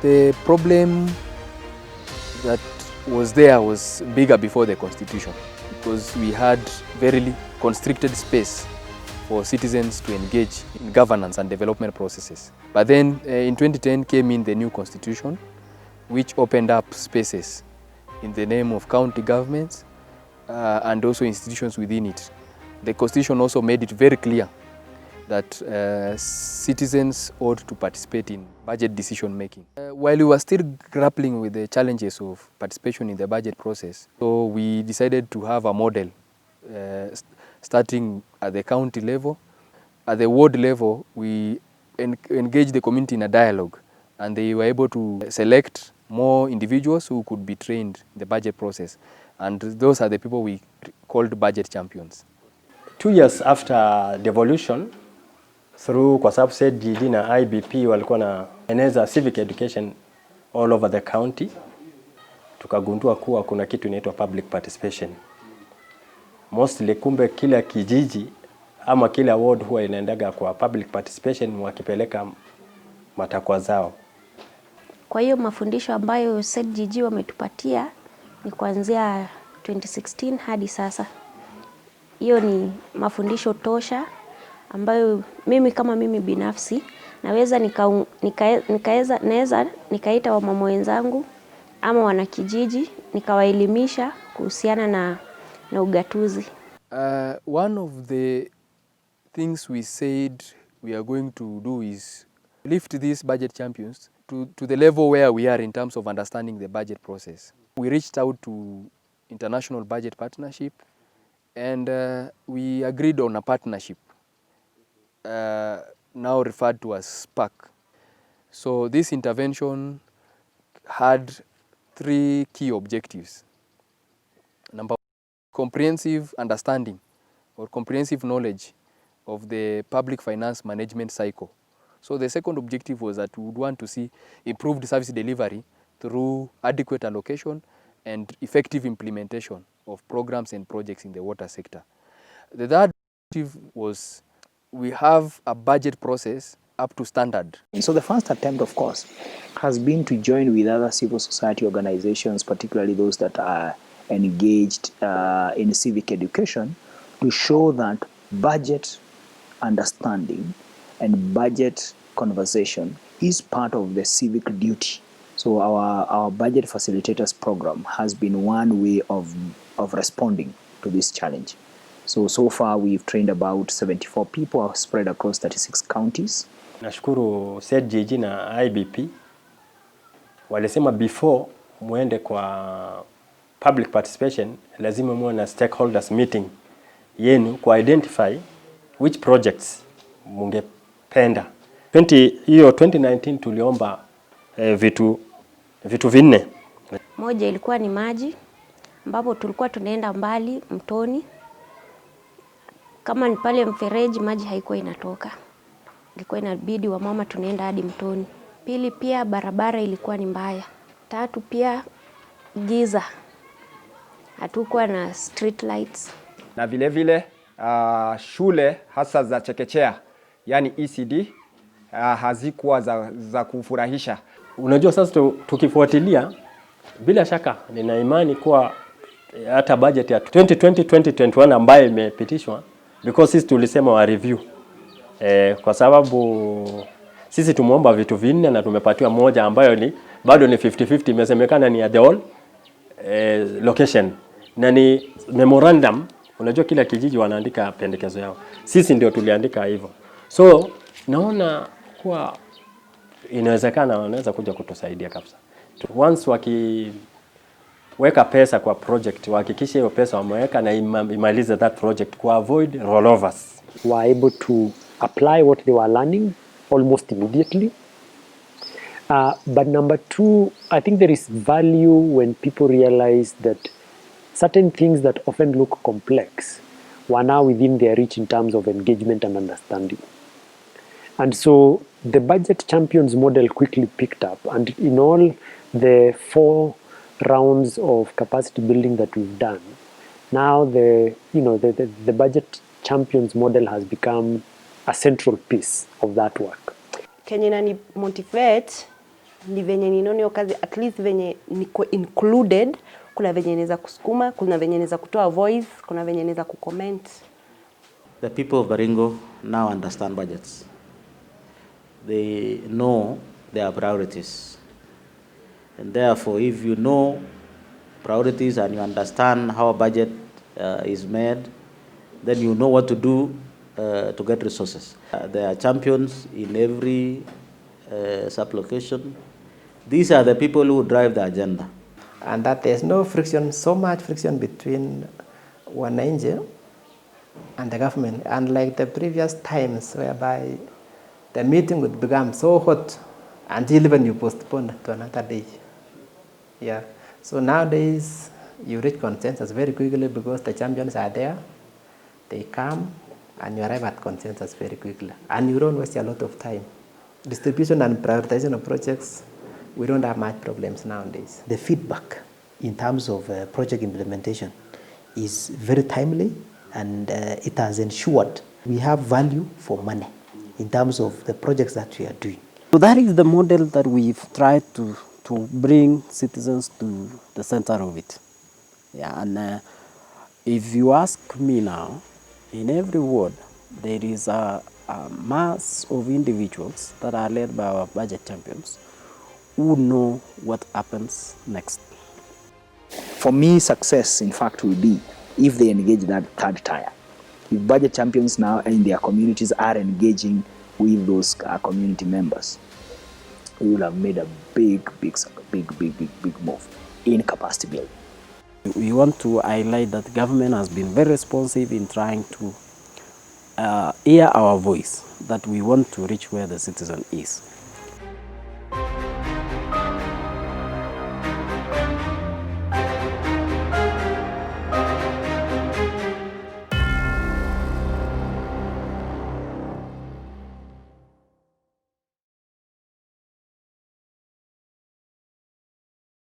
The problem that was there was bigger before the Constitution, because we had very constricted space for citizens to engage in governance and development processes. But then in 2010 came in the new Constitution, which opened up spaces in the name of county governments and also institutions within it. The Constitution also made it very clear that citizens ought to participate in budget decision making. While we were still grappling with the challenges of participation in the budget process, so we decided to have a model starting at the county level. At the ward level, we engaged the community in a dialogue, and they were able to select more individuals who could be trained in the budget process. And those are the people we called budget champions. 2 years after devolution, through kwa sababu GD na IBP walikuwa na eneza civic education all over the county, tukagundua kuwa kuna kitu inaitwa public participation. Mostly kumbe kila kijiji ama kila ward huwa inaendaga kwa public participation wakipeleka matakwa zao. Kwa hiyo mafundisho ambayo GG wametupatia ni kuanzia 2016 hadi sasa. Hiyo ni mafundisho tosha ambayo mimi kama mimi binafsi naweza nikaita wamama wenzangu ama wanakijiji nikawaelimisha kuhusiana na ugatuzi. One of the things we said we are going to do is lift these budget champions to the level where we are in terms of understanding the budget process. We reached out to International Budget Partnership, and we agreed on a partnership now referred to as SPAC. So this intervention had 3 key objectives. Number one, comprehensive understanding or comprehensive knowledge of the public finance management cycle. So the second objective was that we would want to see improved service delivery through adequate allocation and effective implementation of programs and projects in the water sector. The third objective was we have a budget process up to standard. So the first attempt, of course, has been to join with other civil society organizations, particularly those that are engaged in civic education, to show that budget understanding and budget conversation is part of the civic duty. So our budget facilitators program has been one way of responding to this challenge. So far we've trained about 74 people spread across 36 counties. Nashukuru GG na IBP walisema before muende kwa public participation lazima muwe na stakeholders meeting yenu ku identify which projects mungependa. 2019 tuliomba vitu 4. Moja ilikuwa ni maji, ambapo tulikuwa tunaenda mbali mtoni. Kama ni pale mfereji maji haikuwa inatoka, ilikuwa inabidi wamama tunaenda hadi mtoni. Pili, pia barabara ilikuwa ni mbaya. 3, pia giza, hatukuwa na street lights. Na vile vile shule hasa za chekechea, yani ECD, hazikuwa za kufurahisha. Unajua sasa tukifuatilia, bila shaka nina imani kuwa hata budget ya 2020-2021 ambayo imepitishwa, because sisi tulisema wa review. Kwa sababu sisi tumeomba vitu 4 na tumepatiwa moja ambayo ni bado ni 50-50, imesemekana ni at the all location. Na ni memorandum, unajua kila kijiji wanaandika pendekezo yao. Sisi ndio tuliandika hivyo. So naona kuwa inawezekana wanaweza kuja kutusaidia kabisa. Once wakiweka pesa kwa project, wahakikishe hiyo pesa wameweka na imalize that project ku avoid rollovers. Were able to apply what they were learning almost immediately. But number 2, I think there is value when people realize that certain things that often look complex were now within their reach in terms of engagement and understanding. And so the budget champions model quickly picked up, and in all the 4 rounds of capacity building that we've done, now the budget champions model has become a central piece of that work. Kenye inani motivate ni venye ninaona hiyo kazi at least venye niko included, kuna venye naweza kusukuma, kuna venye naweza kutoa voice, kuna venye naweza kucomment. The people of Baringo now understand budgets. They know their priorities. And therefore, if you know priorities and you understand how a budget is made, then you know what to do to get resources. There are champions in every sub-location. These are the people who drive the agenda. And that there's no friction, so much friction between wananchi and the government, unlike the previous times whereby the meeting would become so hot until even you postpone to another day. Yeah. So nowadays you reach consensus very quickly because the champions are there. They come and you arrive at consensus very quickly, and you don't waste a lot of time. Distribution and prioritization of projects, we don't have much problems nowadays. The feedback in terms of project implementation is very timely, and it has ensured we have value for money in terms of the projects that we are doing. So that is the model that we've tried to bring citizens to the center of it. Yeah, and if you ask me now, in every ward there is a mass of individuals that are led by our budget champions who know what happens next. For me, success, in fact, will be if they engage that third tier. If budget champions now in their communities are engaging with those community members, we will have made a big move in capacity building. We want to highlight that the government has been very responsive in trying to hear our voice, that we want to reach where the citizen is.